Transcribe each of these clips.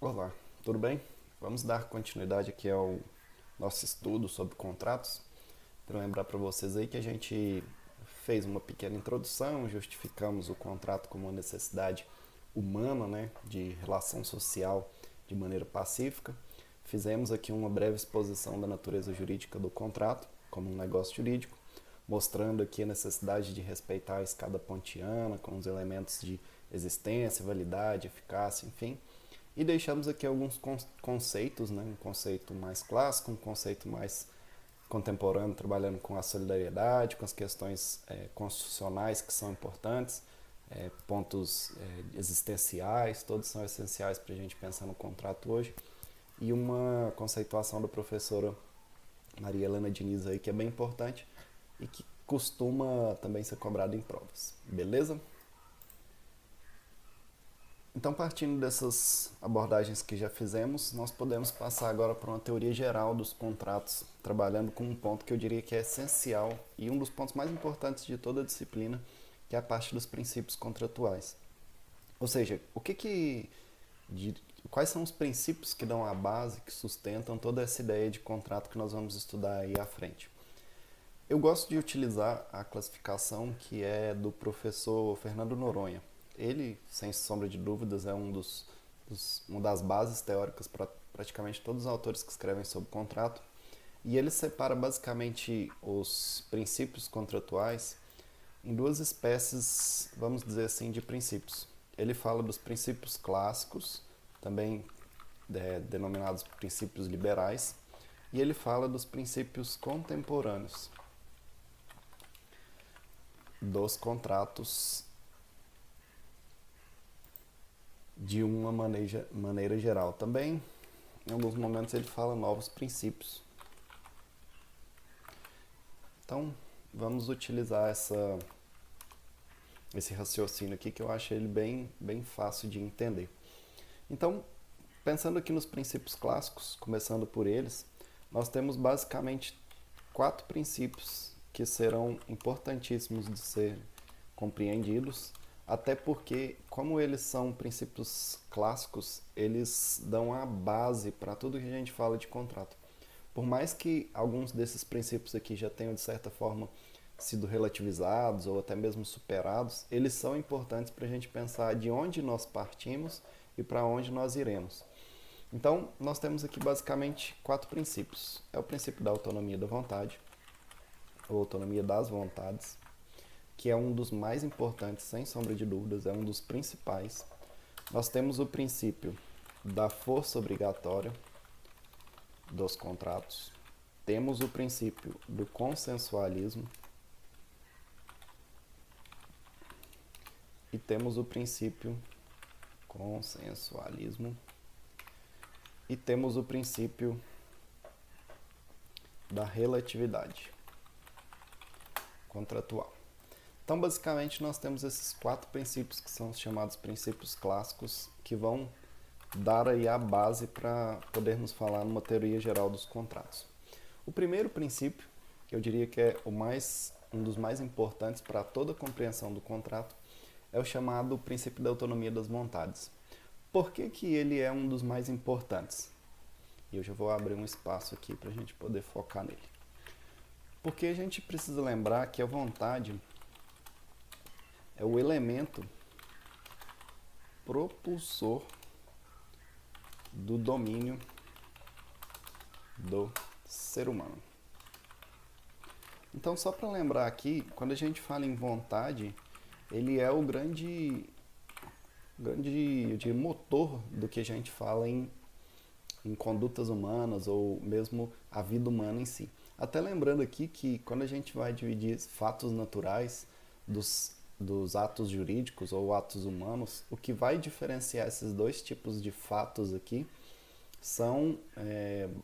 Olá, tudo bem? Vamos dar continuidade aqui ao nosso estudo sobre contratos. Para lembrar para vocês aí que a gente fez uma pequena introdução, justificamos o contrato como uma necessidade humana, né, de relação social de maneira pacífica. Fizemos aqui uma breve exposição da natureza jurídica do contrato como um negócio jurídico, mostrando aqui a necessidade de respeitar a escada pontiana com os elementos de existência, validade, eficácia, enfim. E deixamos aqui alguns conceitos, né? Um conceito mais clássico, um conceito mais contemporâneo, trabalhando com a solidariedade, com as questões constitucionais que são importantes, pontos existenciais, todos são essenciais para a gente pensar no contrato hoje. E uma conceituação da professora Maria Helena Diniz aí, que é bem importante e que costuma também ser cobrada em provas. Beleza? Então, partindo dessas abordagens que já fizemos, nós podemos passar agora para uma teoria geral dos contratos, trabalhando com um ponto que eu diria que é essencial e um dos pontos mais importantes de toda a disciplina, que é a parte dos princípios contratuais. Ou seja, quais são os princípios que dão a base, que sustentam toda essa ideia de contrato que nós vamos estudar aí à frente. Eu gosto de utilizar a classificação que é do professor Fernando Noronha. Ele, sem sombra de dúvidas, é uma das bases teóricas para praticamente todos os autores que escrevem sobre contrato. E ele separa basicamente os princípios contratuais em duas espécies, vamos dizer assim, de princípios. Ele fala dos princípios clássicos, também denominados princípios liberais, e ele fala dos princípios contemporâneos dos contratos de uma maneira geral. Também, em alguns momentos, ele fala novos princípios. Então, vamos utilizar esse raciocínio aqui, que eu acho ele bem fácil de entender. Então, pensando aqui nos princípios clássicos, começando por eles, nós temos basicamente 4 princípios que serão importantíssimos de ser compreendidos, até porque, como eles são princípios clássicos, eles dão a base para tudo que a gente fala de contrato. Por mais que alguns desses princípios aqui já tenham, de certa forma, sido relativizados ou até mesmo superados, eles são importantes para a gente pensar de onde nós partimos e para onde nós iremos. Então, nós temos aqui basicamente 4 princípios. É o princípio da autonomia da vontade, ou autonomia das vontades, que é um dos mais importantes, sem sombra de dúvidas, é um dos principais. Nós temos o princípio da força obrigatória dos contratos. Temos o princípio do consensualismo e temos o princípio consensualismo e temos o princípio da relatividade contratual. Então, basicamente, nós temos esses 4 princípios que são os chamados princípios clássicos, que vão dar aí a base para podermos falar numa teoria geral dos contratos. O primeiro princípio, que eu diria que é um dos mais importantes para toda a compreensão do contrato, é o chamado princípio da autonomia das vontades. Por que ele é um dos mais importantes? E eu já vou abrir um espaço aqui para a gente poder focar nele. Porque a gente precisa lembrar que a vontade é o elemento propulsor do domínio do ser humano. Então, só para lembrar aqui, quando a gente fala em vontade, ele é o grande eu diria, motor do que a gente fala em condutas humanas ou mesmo a vida humana em si. Até lembrando aqui que quando a gente vai dividir fatos naturais dos atos jurídicos ou atos humanos, o que vai diferenciar esses dois tipos de fatos aqui são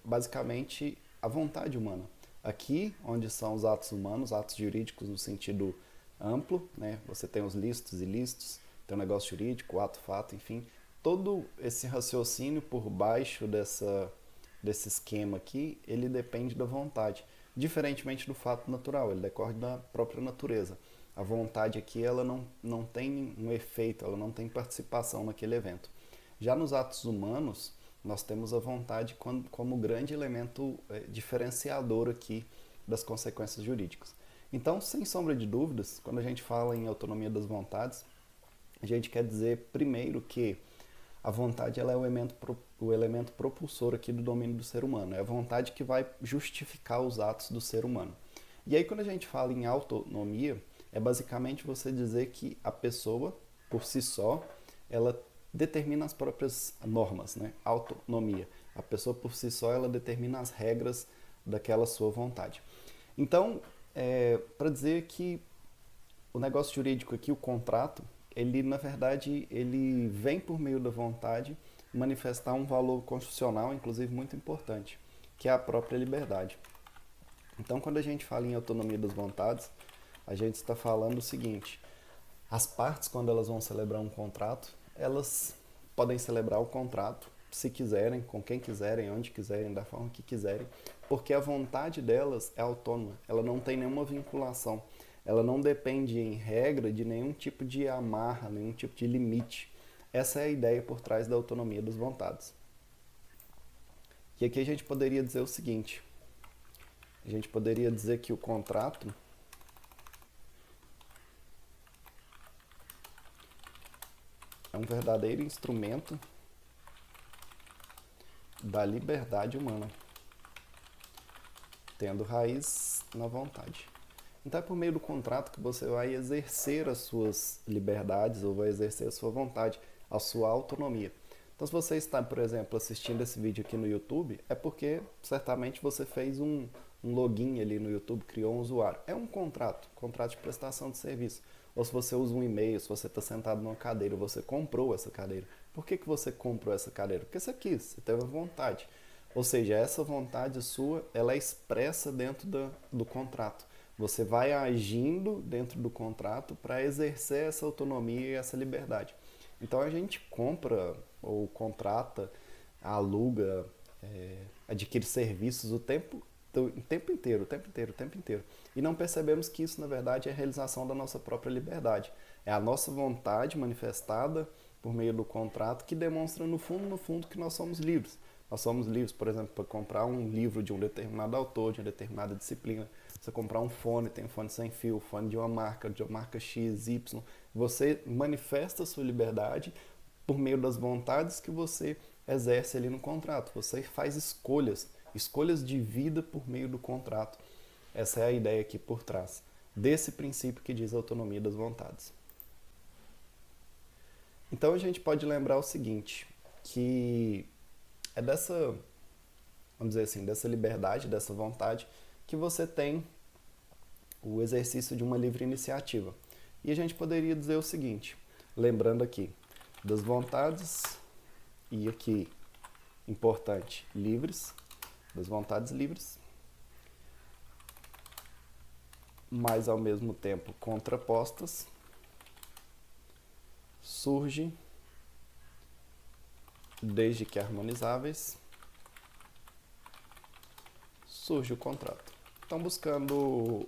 basicamente a vontade humana. Aqui, onde são os atos humanos, atos jurídicos no sentido amplo, né? Você tem os lícitos e ilícitos, tem o negócio jurídico, o ato, fato, enfim. Todo esse raciocínio por baixo desse esquema aqui, ele depende da vontade. Diferentemente do fato natural, ele decorre da própria natureza. A vontade aqui, ela não tem um efeito, ela não tem participação naquele evento. Já nos atos humanos, nós temos a vontade como grande elemento diferenciador aqui das consequências jurídicas. Então, sem sombra de dúvidas, quando a gente fala em autonomia das vontades, a gente quer dizer primeiro que a vontade ela é o elemento propulsor aqui do domínio do ser humano. É a vontade que vai justificar os atos do ser humano. E aí, quando a gente fala em autonomia, é basicamente você dizer que a pessoa, por si só, ela determina as próprias normas, né? Autonomia. A pessoa, por si só, ela determina as regras daquela sua vontade. Então, para dizer que o negócio jurídico aqui, o contrato, ele, na verdade, ele vem por meio da vontade manifestar um valor constitucional, inclusive muito importante, que é a própria liberdade. Então, quando a gente fala em autonomia das vontades, a gente está falando o seguinte: as partes, quando elas vão celebrar um contrato, elas podem celebrar o contrato se quiserem, com quem quiserem, onde quiserem, da forma que quiserem, porque a vontade delas é autônoma, ela não tem nenhuma vinculação, ela não depende em regra de nenhum tipo de amarra, nenhum tipo de limite. Essa é a ideia por trás da autonomia das vontades. E aqui a gente poderia dizer o seguinte: a gente poderia dizer que o contrato é um verdadeiro instrumento da liberdade humana, tendo raiz na vontade. Então é por meio do contrato que você vai exercer as suas liberdades ou vai exercer a sua vontade, a sua autonomia. Então se você está, por exemplo, assistindo esse vídeo aqui no YouTube, é porque certamente você fez um login ali no YouTube, criou um usuário. É um contrato de prestação de serviço. Ou se você usa um e-mail, se você está sentado numa cadeira, você comprou essa cadeira. Por que você comprou essa cadeira? Porque você quis, você teve vontade. Ou seja, essa vontade sua, ela é expressa dentro do contrato. Você vai agindo dentro do contrato para exercer essa autonomia e essa liberdade. Então a gente compra ou contrata, aluga, adquire serviços o tempo inteiro. E não percebemos que isso, na verdade, é a realização da nossa própria liberdade. É a nossa vontade manifestada por meio do contrato que demonstra, no fundo, que nós somos livres. Nós somos livres, por exemplo, para comprar um livro de um determinado autor, de uma determinada disciplina. Você comprar um fone, tem um fone sem fio, fone de uma marca X, Y. Você manifesta a sua liberdade por meio das vontades que você exerce ali no contrato. Você faz escolhas de vida por meio do contrato. Essa é a ideia aqui por trás desse princípio que diz a autonomia das vontades. Então a gente pode lembrar o seguinte, que é dessa, vamos dizer assim, dessa liberdade, dessa vontade, que você tem o exercício de uma livre iniciativa. E a gente poderia dizer o seguinte, lembrando aqui, das vontades, e aqui, importante, livres, das vontades livres, mas ao mesmo tempo contrapostas, surge, desde que harmonizáveis, surge o contrato. Então, buscando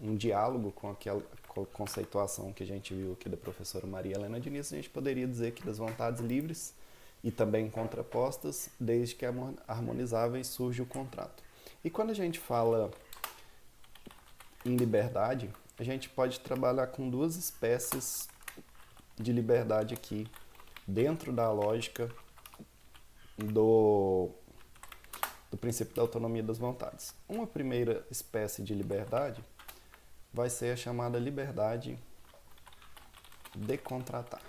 um diálogo com aquela conceituação que a gente viu aqui da professora Maria Helena Diniz, a gente poderia dizer que das vontades livres e também contrapostas, desde que harmonizáveis, surge o contrato. E quando a gente fala em liberdade, a gente pode trabalhar com duas espécies de liberdade aqui, dentro da lógica do princípio da autonomia das vontades. Uma primeira espécie de liberdade vai ser a chamada liberdade de contratar.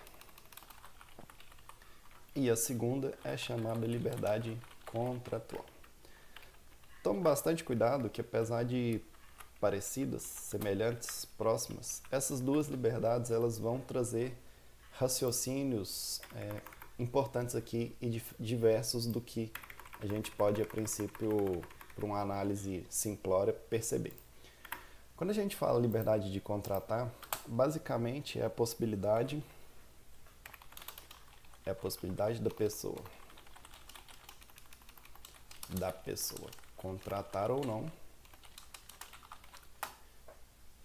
E a segunda é a chamada liberdade contratual. Tome bastante cuidado que, apesar de parecidas, semelhantes, próximas, essas duas liberdades elas vão trazer raciocínios importantes aqui e diversos do que a gente pode, a princípio, por uma análise simplória, perceber. Quando a gente fala liberdade de contratar, basicamente é a possibilidade da pessoa contratar ou não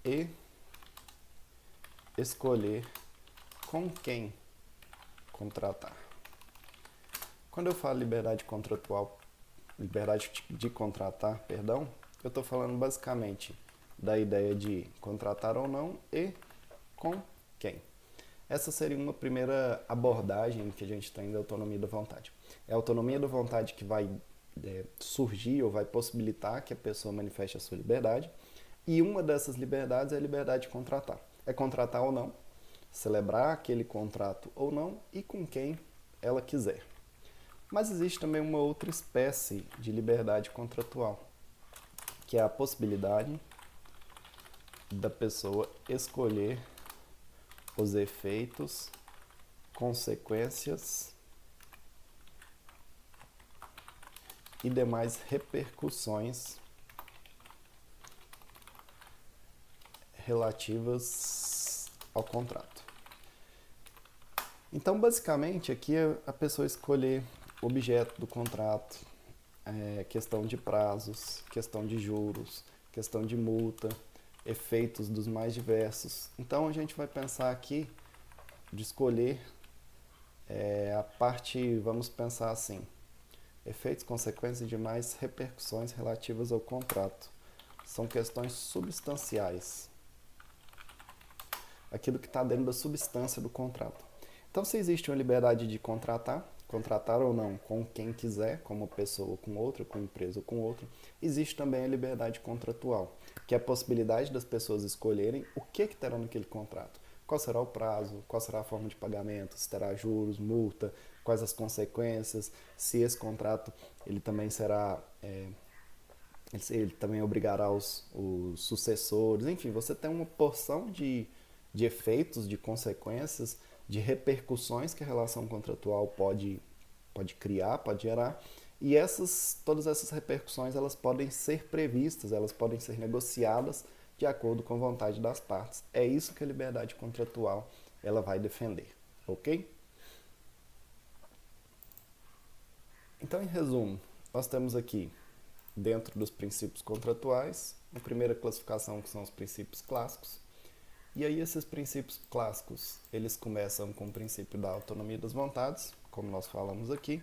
e escolher com quem contratar. Quando eu falo liberdade contratual, liberdade de contratar, perdão, eu estou falando basicamente da ideia de contratar ou não e com quem. Essa seria uma primeira abordagem que a gente tem da autonomia da vontade. É a autonomia da vontade que vai surgir ou vai possibilitar que a pessoa manifeste a sua liberdade, e uma dessas liberdades é a liberdade de contratar. É contratar ou não, celebrar aquele contrato ou não e com quem ela quiser. Mas existe também uma outra espécie de liberdade contratual, que é a possibilidade da pessoa escolher os efeitos, consequências e demais repercussões relativas ao contrato. Então, basicamente, aqui é a pessoa escolher o objeto do contrato, questão de prazos, questão de juros, questão de multa, efeitos dos mais diversos. Então, a gente vai pensar aqui de escolher a parte, vamos pensar assim, efeitos, consequências e demais repercussões relativas ao contrato. São questões substanciais, aquilo que está dentro da substância do contrato. Então, se existe uma liberdade de contratar ou não com quem quiser, como pessoa ou com outra, com empresa ou com outra, existe também a liberdade contratual, que é a possibilidade das pessoas escolherem o que terá naquele contrato. Qual será o prazo, qual será a forma de pagamento, se terá juros, multa, quais as consequências, se esse contrato ele também será... ele também obrigará os sucessores, enfim, você tem uma porção de efeitos, de consequências, de repercussões que a relação contratual pode criar, pode gerar, e todas essas repercussões elas podem ser previstas, elas podem ser negociadas de acordo com a vontade das partes. É isso que a liberdade contratual ela vai defender, ok? Então, em resumo, nós temos aqui, dentro dos princípios contratuais, a primeira classificação que são os princípios clássicos. E aí esses princípios clássicos, eles começam com o princípio da autonomia das vontades, como nós falamos aqui,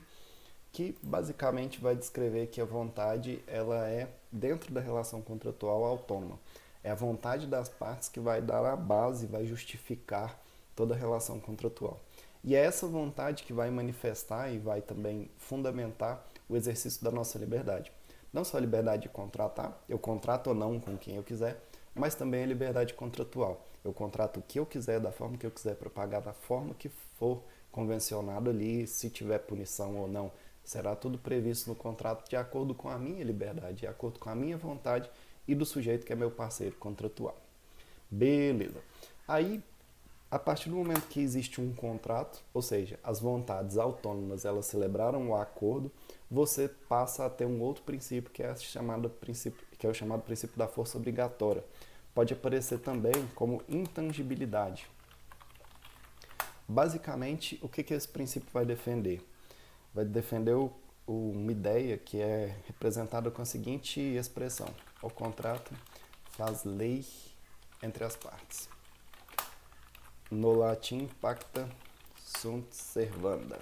que basicamente vai descrever que a vontade ela é, dentro da relação contratual, autônoma. É a vontade das partes que vai dar a base, vai justificar toda a relação contratual. E é essa vontade que vai manifestar e vai também fundamentar o exercício da nossa liberdade. Não só a liberdade de contratar, eu contrato ou não com quem eu quiser, mas também a liberdade contratual. Eu contrato o que eu quiser, da forma que eu quiser, para pagar da forma que for convencionado ali, se tiver punição ou não. Será tudo previsto no contrato de acordo com a minha liberdade, de acordo com a minha vontade e do sujeito que é meu parceiro contratual. Beleza. Aí, a partir do momento que existe um contrato, ou seja, as vontades autônomas elas celebraram o acordo, você passa a ter um outro princípio que é o chamado princípio da força obrigatória. Pode aparecer também como intangibilidade. Basicamente, o que esse princípio vai defender? Vai defender uma ideia que é representada com a seguinte expressão: o contrato faz lei entre as partes. No latim, pacta sunt servanda.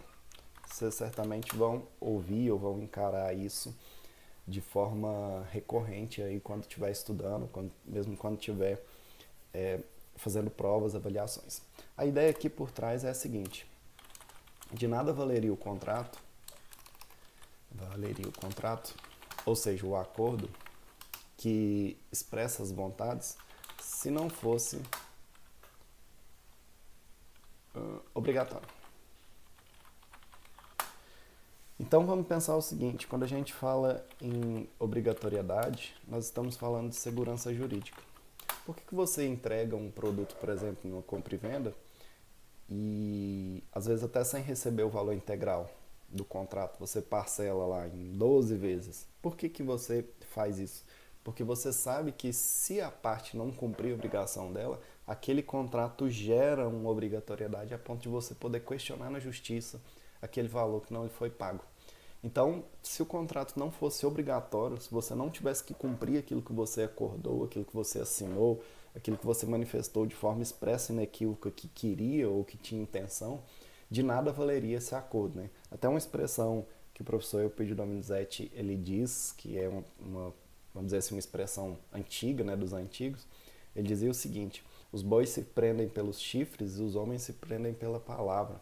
Vocês certamente vão ouvir ou vão encarar isso de forma recorrente aí quando estiver estudando, mesmo quando estiver fazendo provas, avaliações. A ideia aqui por trás é a seguinte: de nada valeria o contrato, ou seja, o acordo que expressa as vontades, se não fosse obrigatório. Então vamos pensar o seguinte: quando a gente fala em obrigatoriedade, nós estamos falando de segurança jurídica. Por que você entrega um produto, por exemplo, numa compra e venda, e às vezes até sem receber o valor integral do contrato, você parcela lá em 12 vezes? Por que você faz isso? Porque você sabe que se a parte não cumprir a obrigação dela, aquele contrato gera uma obrigatoriedade a ponto de você poder questionar na justiça aquele valor que não lhe foi pago. Então, se o contrato não fosse obrigatório, se você não tivesse que cumprir aquilo que você acordou, aquilo que você assinou, aquilo que você manifestou de forma expressa e inequívoca que queria ou que tinha intenção, de nada valeria esse acordo, né? Até uma expressão que o professor Eupídio Dominizetti, ele diz, que é vamos dizer assim, uma expressão antiga, né, dos antigos, ele dizia o seguinte: os bois se prendem pelos chifres e os homens se prendem pela palavra.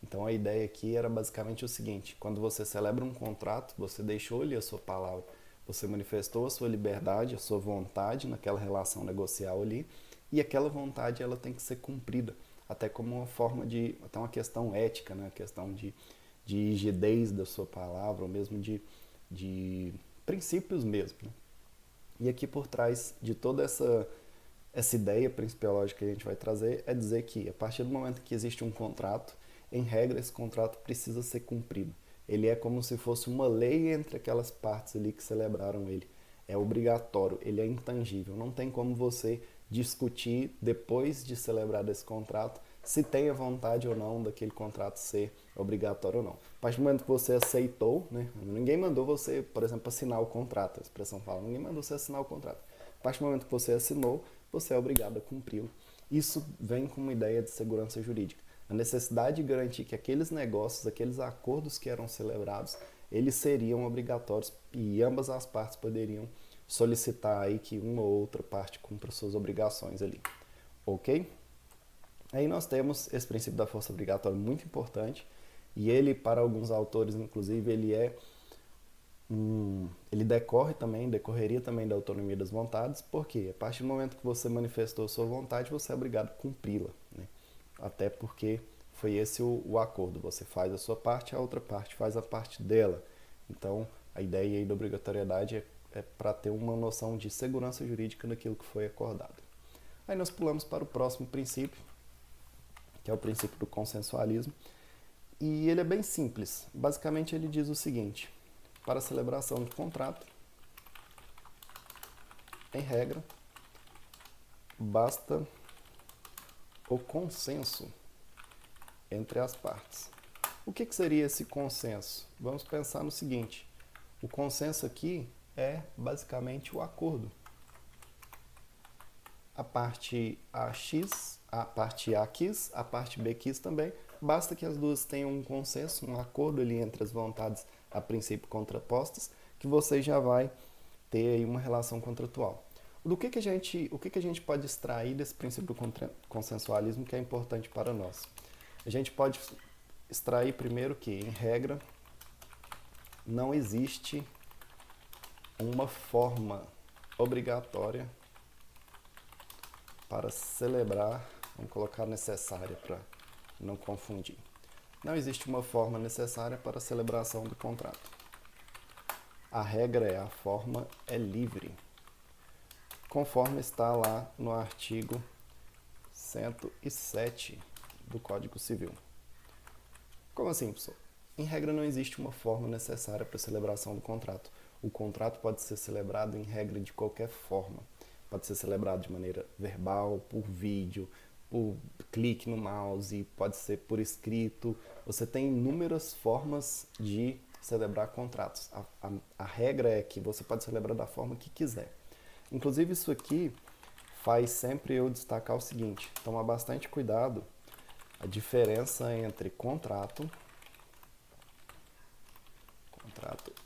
Então a ideia aqui era basicamente o seguinte: quando você celebra um contrato, você deixou-lhe a sua palavra, você manifestou a sua liberdade, a sua vontade naquela relação negocial ali, e aquela vontade ela tem que ser cumprida, até como uma forma de, até uma questão ética, né, questão de rigidez da sua palavra, ou mesmo de princípios mesmo, né? E aqui por trás de toda essa ideia principiológica que a gente vai trazer é dizer que a partir do momento que existe um contrato, em regra esse contrato precisa ser cumprido. Ele é como se fosse uma lei entre aquelas partes ali que celebraram ele. É obrigatório, ele é intangível. Não tem como você discutir depois de celebrar esse contrato se tem a vontade ou não daquele contrato ser obrigatório ou não. A partir do momento que você aceitou, né, ninguém mandou você, por exemplo, assinar o contrato, a expressão fala, ninguém mandou você assinar o contrato. A partir do momento que você assinou, você é obrigado a cumpri-lo. Isso vem com uma ideia de segurança jurídica. A necessidade de garantir que aqueles negócios, aqueles acordos que eram celebrados, eles seriam obrigatórios e ambas as partes poderiam solicitar aí que uma ou outra parte cumpra suas obrigações ali. Ok? Aí nós temos esse princípio da força obrigatória muito importante, e ele, para alguns autores, inclusive, ele decorreria também da autonomia das vontades, porque a partir do momento que você manifestou sua vontade, você é obrigado a cumpri-la, né? Até porque foi esse o acordo, você faz a sua parte, a outra parte faz a parte dela. Então, a ideia aí da obrigatoriedade é para ter uma noção de segurança jurídica naquilo que foi acordado. Aí nós pulamos para o próximo princípio, que é o princípio do consensualismo, e ele é bem simples. Basicamente ele diz o seguinte: para a celebração de contrato, em regra, basta o consenso entre as partes. O que seria esse consenso? Vamos pensar no seguinte: o consenso aqui é basicamente o acordo. A parte A quis, a parte B quis também. Basta que as duas tenham um consenso, um acordo ali entre as vontades a princípio contrapostas, que você já vai ter aí uma relação contratual. O que a gente pode extrair desse princípio do consensualismo que é importante para nós? A gente pode extrair primeiro que, em regra, não existe uma forma obrigatória para celebrar, vamos colocar necessária para não confundir. Não existe uma forma necessária para a celebração do contrato. A regra é a forma é livre, conforme está lá no artigo 107 do Código Civil. Como assim, professor? Em regra, não existe uma forma necessária para a celebração do contrato. O contrato pode ser celebrado, em regra, de qualquer forma. Pode ser celebrado de maneira verbal, por vídeo, por clique no mouse, pode ser por escrito. Você tem inúmeras formas de celebrar contratos. A regra é que você pode celebrar da forma que quiser. Inclusive, isso aqui faz sempre eu destacar o seguinte: tomar bastante cuidado a diferença entre contrato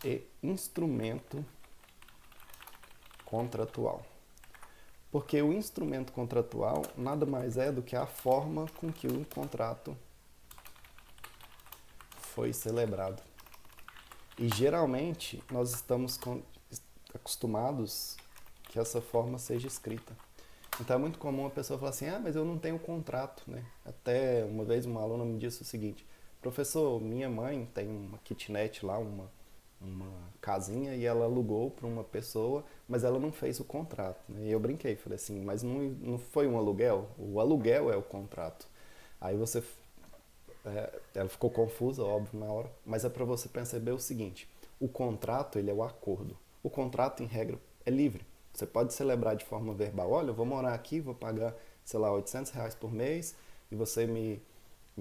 e instrumento contratual. Porque o instrumento contratual nada mais é do que a forma com que o contrato foi celebrado. E geralmente nós estamos acostumados que essa forma seja escrita. Então é muito comum a pessoa falar assim: ah, mas eu não tenho contrato, né? Até uma vez uma aluna me disse o seguinte: professor, minha mãe tem uma kitnet lá, uma casinha, e ela alugou para uma pessoa, mas ela não fez o contrato, né? E eu brinquei, falei assim: mas não foi um aluguel? O aluguel é o contrato. Aí ela ficou confusa, óbvio, na hora, mas é para você perceber o seguinte: o contrato, ele é o acordo. O contrato, em regra, é livre. Você pode celebrar de forma verbal: olha, eu vou morar aqui, vou pagar, sei lá, R$800 por mês, e você me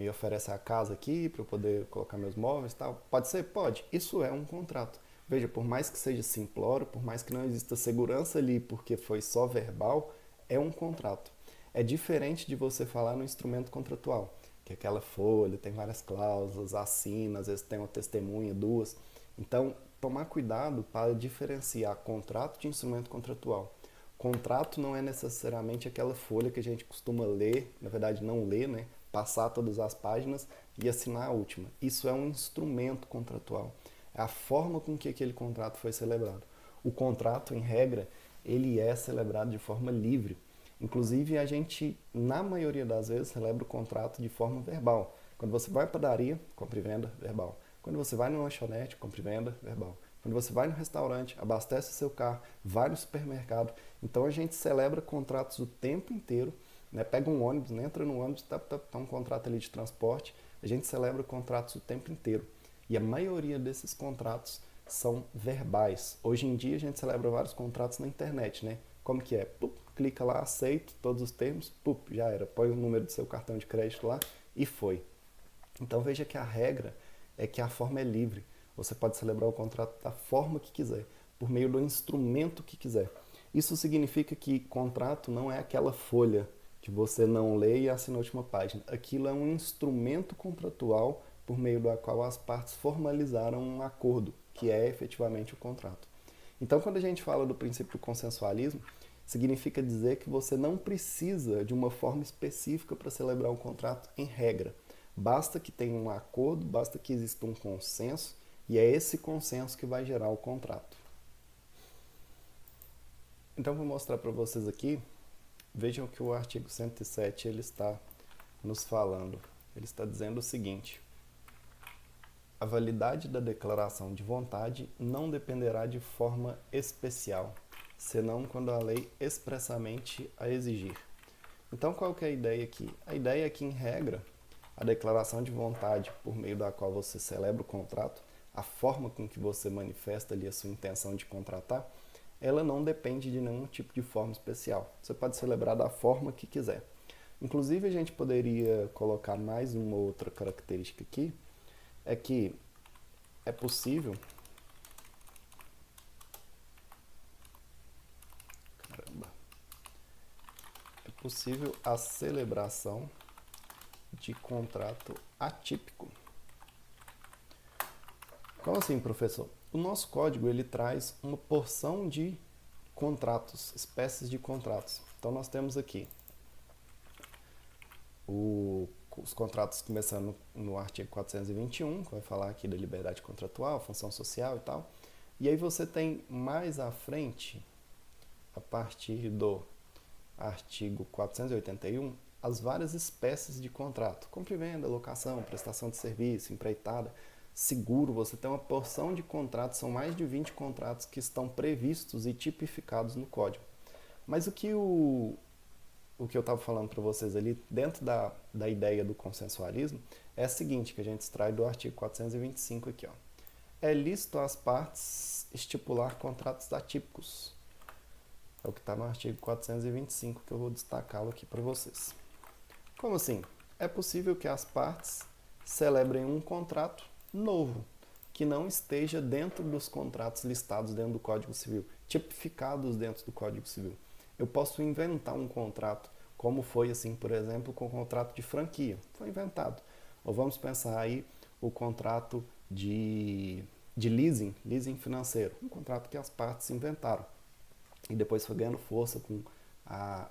oferece a casa aqui para eu poder colocar meus móveis e tal. Pode ser? Pode. Isso é um contrato. Veja, por mais que seja simplório, por mais que não exista segurança ali porque foi só verbal, é um contrato. É diferente de você falar no instrumento contratual, que é aquela folha, tem várias cláusulas, assina, às vezes tem uma testemunha, duas. Então, tomar cuidado para diferenciar contrato de instrumento contratual. Contrato não é necessariamente aquela folha que a gente costuma ler, na verdade não ler, né? Passar todas as páginas e assinar a última. Isso é um instrumento contratual. É a forma com que aquele contrato foi celebrado. O contrato, em regra, ele é celebrado de forma livre. Inclusive, a gente, na maioria das vezes, celebra o contrato de forma verbal. Quando você vai à padaria, compra e venda, verbal. Quando você vai no lanchonete, compra e venda, verbal. Quando você vai no restaurante, abastece o seu carro, vai no supermercado. Então, a gente celebra contratos o tempo inteiro, né? Pega um ônibus, né? Entra no ônibus, tá um contrato ali de transporte. A gente celebra contratos o tempo inteiro. E a maioria desses contratos são verbais. Hoje em dia, a gente celebra vários contratos na internet, né? Como que é? Pup, clica lá, aceito todos os termos, pup, já era. Põe o número do seu cartão de crédito lá e foi. Então veja que a regra é que a forma é livre. Você pode celebrar o contrato da forma que quiser, por meio do instrumento que quiser. Isso significa que contrato não é aquela folha que você não lê e assina a última página. Aquilo é um instrumento contratual por meio do qual as partes formalizaram um acordo, que é efetivamente o contrato. Então, quando a gente fala do princípio do consensualismo, significa dizer que você não precisa de uma forma específica para celebrar um contrato em regra. Basta que tenha um acordo, basta que exista um consenso, e é esse consenso que vai gerar o contrato. Então, vou mostrar para vocês aqui. Vejam que o artigo 107 ele está nos falando. Ele está dizendo o seguinte: a validade da declaração de vontade não dependerá de forma especial, senão quando a lei expressamente a exigir. Então, qual que é a ideia aqui? A ideia é que, em regra, a declaração de vontade por meio da qual você celebra o contrato, a forma com que você manifesta ali a sua intenção de contratar, ela não depende de nenhum tipo de forma especial. Você pode celebrar da forma que quiser. Inclusive, a gente poderia colocar mais uma outra característica aqui, é que é possível a celebração de contrato atípico. Como assim, professor? O nosso código ele traz uma porção de contratos, espécies de contratos. Então nós temos aqui os contratos começando no artigo 421, que vai falar aqui da liberdade contratual, função social e tal. E aí você tem mais à frente, a partir do artigo 481, as várias espécies de contrato. Compra e venda, locação, prestação de serviço, empreitada, seguro. Você tem uma porção de contratos, são mais de 20 contratos que estão previstos e tipificados no código. Mas o que eu estava falando para vocês ali, dentro da ideia do consensualismo, é a seguinte, que a gente extrai do artigo 425 aqui. Ó. É lícito às partes estipular contratos atípicos. É o que está no artigo 425, que eu vou destacá-lo aqui para vocês. Como assim? É possível que as partes celebrem um contrato novo, que não esteja dentro dos contratos listados dentro do Código Civil, tipificados dentro do Código Civil. Eu posso inventar um contrato, como foi assim, por exemplo, com o contrato de franquia. Foi inventado. Ou vamos pensar aí o contrato de leasing financeiro. Um contrato que as partes inventaram. E depois foi ganhando força com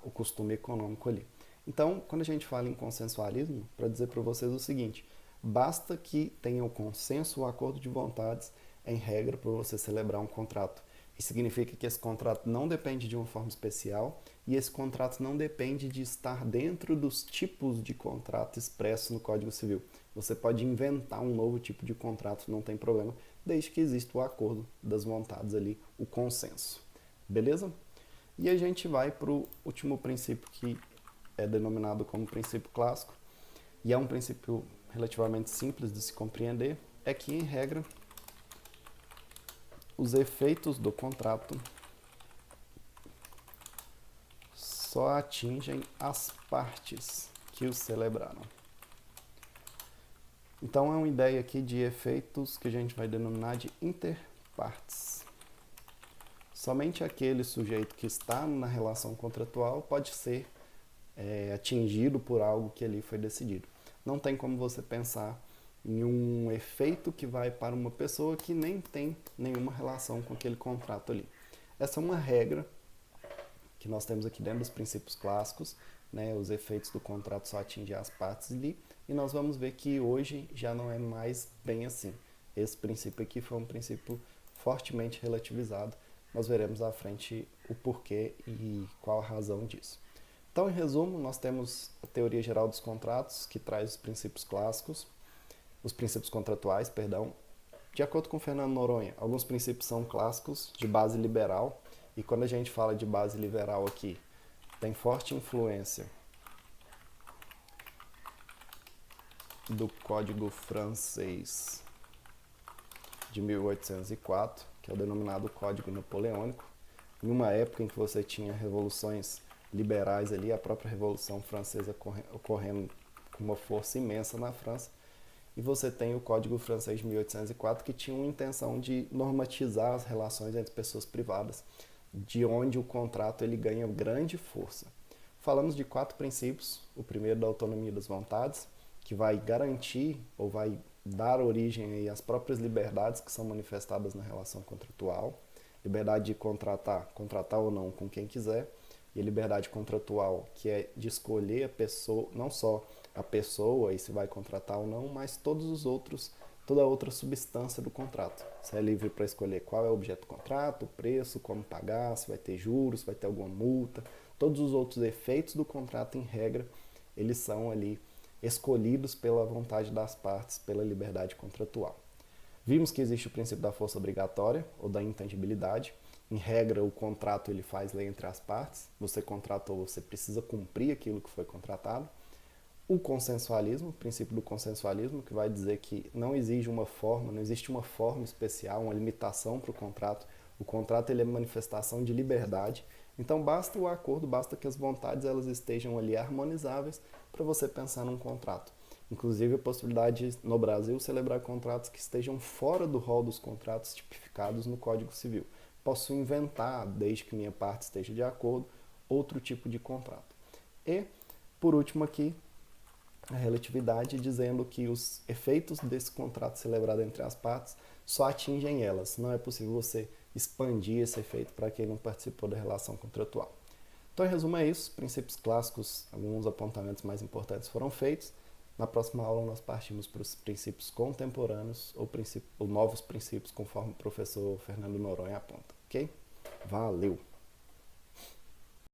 o costume econômico ali. Então, quando a gente fala em consensualismo, para dizer para vocês o seguinte, basta que tenha o consenso, o acordo de vontades, em regra, para você celebrar um contrato. Isso significa que esse contrato não depende de uma forma especial e esse contrato não depende de estar dentro dos tipos de contrato expressos no Código Civil. Você pode inventar um novo tipo de contrato, não tem problema, desde que exista o acordo das vontades ali, o consenso. Beleza? E a gente vai para o último princípio, que é denominado como princípio clássico, e é um princípio relativamente simples de se compreender, é que, em regra, os efeitos do contrato só atingem as partes que os celebraram. Então, é uma ideia aqui de efeitos que a gente vai denominar de interpartes. Somente aquele sujeito que está na relação contratual pode ser atingido por algo que ali foi decidido. não tem como você pensar em um efeito que vai para uma pessoa que nem tem nenhuma relação com aquele contrato ali. Essa é uma regra que nós temos aqui dentro dos princípios clássicos, né? Os efeitos do contrato só atingem as partes ali, e nós vamos ver que hoje já não é mais bem assim. Esse princípio aqui foi um princípio fortemente relativizado. Nós veremos à frente o porquê e qual a razão disso. Então, em resumo, nós temos a teoria geral dos contratos, que traz os princípios clássicos, os princípios contratuais, perdão. De acordo com Fernando Noronha, alguns princípios são clássicos, de base liberal, e quando a gente fala de base liberal aqui, tem forte influência do Código Francês de 1804, que é o denominado Código Napoleônico, em uma época em que você tinha revoluções liberais ali, a própria Revolução Francesa ocorrendo com uma força imensa na França, e você tem o Código Francês de 1804, que tinha uma intenção de normatizar as relações entre pessoas privadas, de onde o contrato ele ganha grande força. Falamos de 4 princípios. O primeiro da autonomia das vontades, que vai garantir ou vai dar origem aí às próprias liberdades que são manifestadas na relação contratual. Liberdade de contratar ou não com quem quiser. E a liberdade contratual, que é de escolher a pessoa, não só a pessoa e se vai contratar ou não, mas todos os outros, toda a outra substância do contrato. Você é livre para escolher qual é o objeto do contrato, o preço, como pagar, se vai ter juros, se vai ter alguma multa. Todos os outros efeitos do contrato, em regra, eles são ali escolhidos pela vontade das partes, pela liberdade contratual. Vimos que existe o princípio da força obrigatória ou da intangibilidade. Em regra, o contrato ele faz lei entre as partes. Você contratou, você precisa cumprir aquilo que foi contratado. O consensualismo, o princípio do consensualismo, que vai dizer que não existe uma forma especial, uma limitação para o contrato. O contrato ele é manifestação de liberdade. Então basta o acordo, basta que as vontades elas estejam ali harmonizáveis para você pensar num contrato. Inclusive a possibilidade de, no Brasil, celebrar contratos que estejam fora do rol dos contratos tipificados no Código Civil. Posso inventar, desde que minha parte esteja de acordo, outro tipo de contrato. E, por último aqui, a relatividade, dizendo que os efeitos desse contrato celebrado entre as partes só atingem elas. Não é possível você expandir esse efeito para quem não participou da relação contratual. Então, em resumo, é isso. Princípios clássicos, alguns apontamentos mais importantes foram feitos. Na próxima aula, nós partimos para os princípios contemporâneos ou novos princípios, conforme o professor Fernando Noronha aponta. Ok? Valeu!